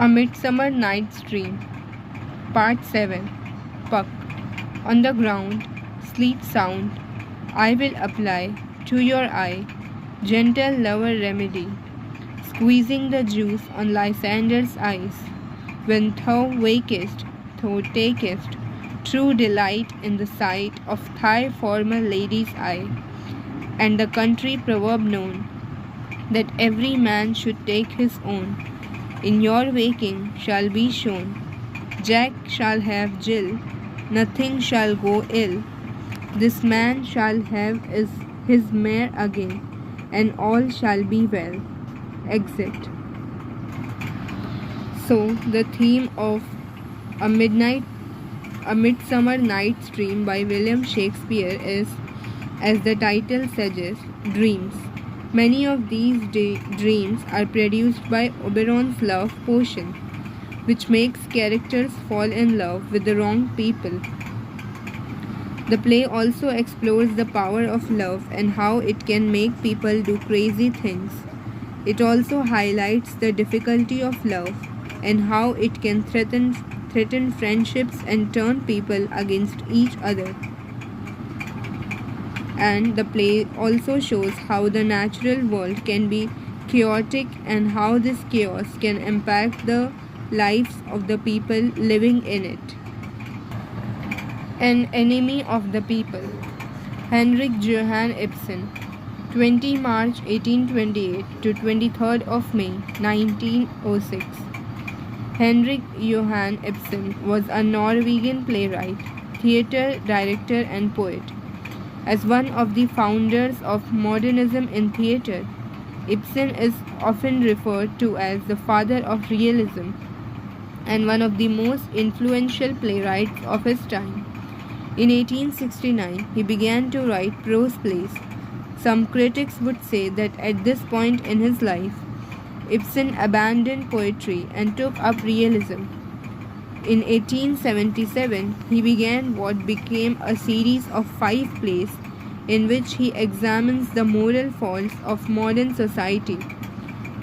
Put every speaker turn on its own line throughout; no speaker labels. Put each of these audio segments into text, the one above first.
A Midsummer Night's Dream, Part 7. Puck. On the ground, sleet sound, I will apply to your eye, gentle lover remedy, squeezing the juice on Lysander's eyes. When thou wakest, thou takest true delight in the sight of thy former lady's eye, and the country proverb known, that every man should take his own, in your waking shall be shown. Jack shall have Jill, nothing shall go ill. This man shall have his mare again, and all shall be well. Exit. So the theme of A Midsummer Night's Dream by William Shakespeare is, as the title suggests, dreams. Many of these dreams are produced by Oberon's love potion, which makes characters fall in love with the wrong people. The play also explores the power of love and how it can make people do crazy things. It also highlights the difficulty of love and how it can threaten friendships and turn people against each other. And the play also shows how the natural world can be chaotic and how this chaos can impact the lives of the people living in it. An Enemy of the People. Henrik Johann Ibsen, 20 March 1828 to 23rd of May 1906. Henrik Johann Ibsen was a Norwegian playwright, theatre director and poet. As one of the founders of modernism in theatre, Ibsen is often referred to as the father of realism and one of the most influential playwrights of his time. In 1869, he began to write prose plays. Some critics would say that at this point in his life, Ibsen abandoned poetry and took up realism. In 1877, he began what became a series of 5 plays in which he examines the moral faults of modern society.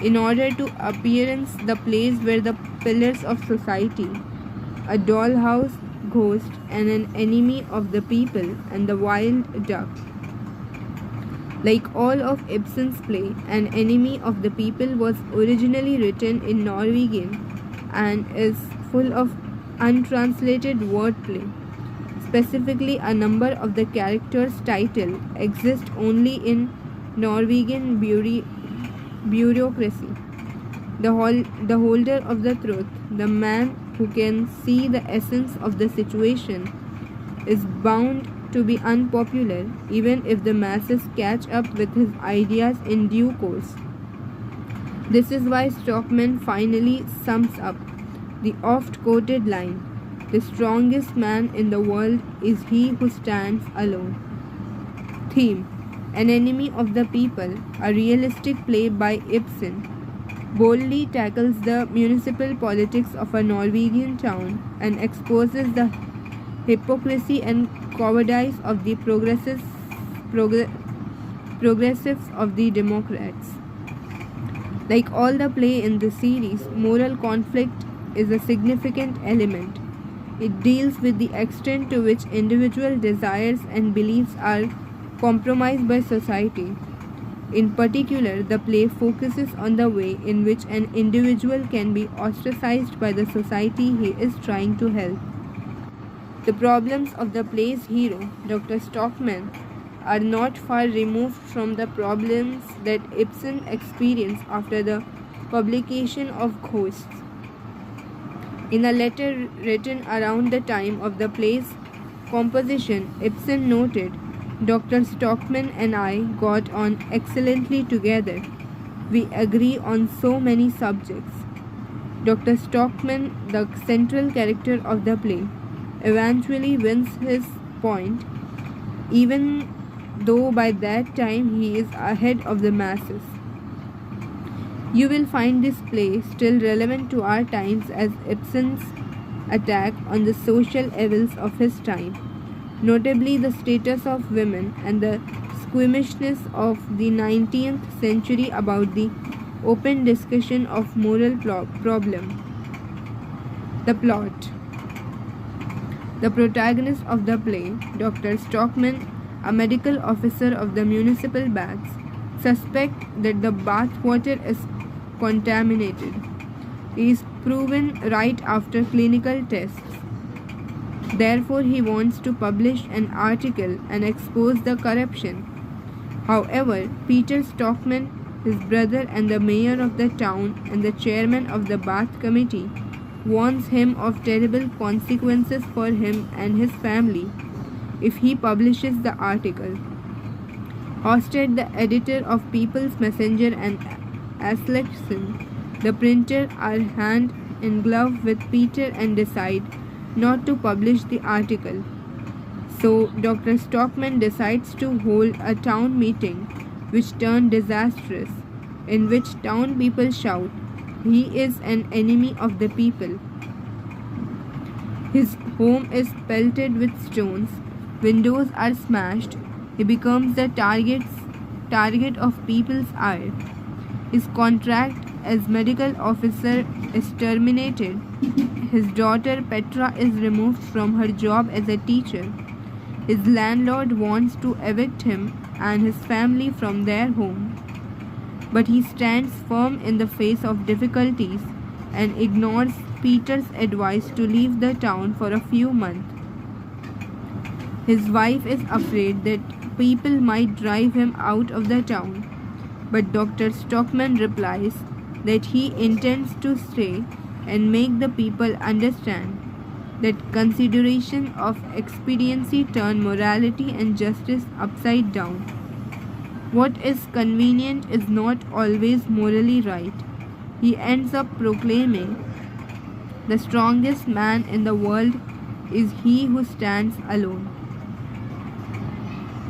In order to appearance, the plays were the pillars of society, a dollhouse, ghost, and an enemy of the people, and the wild duck. Like all of Ibsen's play, An Enemy of the People was originally written in Norwegian and is full of untranslated wordplay. Specifically, a number of the characters' titles exist only in Norwegian bureaucracy. The holder of the truth, the man who can see the essence of the situation, is bound to be unpopular even if the masses catch up with his ideas in due course. This is why Stockman finally sums up the oft-quoted line, "The strongest man in the world is he who stands alone." Theme: An Enemy of the People, a realistic play by Ibsen, boldly tackles the municipal politics of a Norwegian town and exposes the hypocrisy and cowardice of the progressives of the Democrats. Like all the play in the series, moral conflict is a significant element. It deals with the extent to which individual desires and beliefs are compromised by society. In particular, the play focuses on the way in which an individual can be ostracized by the society he is trying to help. The problems of the play's hero, Dr. Stockman, are not far removed from the problems that Ibsen experienced after the publication of Ghosts. In a letter written around the time of the play's composition, Ibsen noted, "Dr. Stockman and I got on excellently together. We agree on so many subjects." Dr. Stockman, the central character of the play, eventually wins his point, even though by that time he is ahead of the masses. You will find this play still relevant to our times as Ibsen's attack on the social evils of his time, notably the status of women and the squeamishness of the 19th century about the open discussion of moral problem. The plot. The protagonist of the play, Dr. Stockman, a medical officer of the municipal baths, suspects that the bath water is contaminated. He is proven right after clinical tests. Therefore, he wants to publish an article and expose the corruption. However, Peter Stockman, his brother and the mayor of the town and the chairman of the bath committee, warns him of terrible consequences for him and his family if he publishes the article. Hosted, the editor of People's Messenger, and Asleson, the printer, are hand in glove with Peter and decide not to publish the article. So Dr. Stockman decides to hold a town meeting which turned disastrous, in which town people shout, "He is an enemy of the people." His home is pelted with stones, windows are smashed, he becomes the target of people's ire. His contract as medical officer is terminated. His daughter Petra is removed from her job as a teacher. His landlord wants to evict him and his family from their home. But he stands firm in the face of difficulties and ignores Peter's advice to leave the town for a few months. His wife is afraid that people might drive him out of the town, but Dr. Stockman replies that he intends to stay and make the people understand that consideration of expediency turn morality and justice upside down. What is convenient is not always morally right. He ends up proclaiming, "The strongest man in the world is he who stands alone."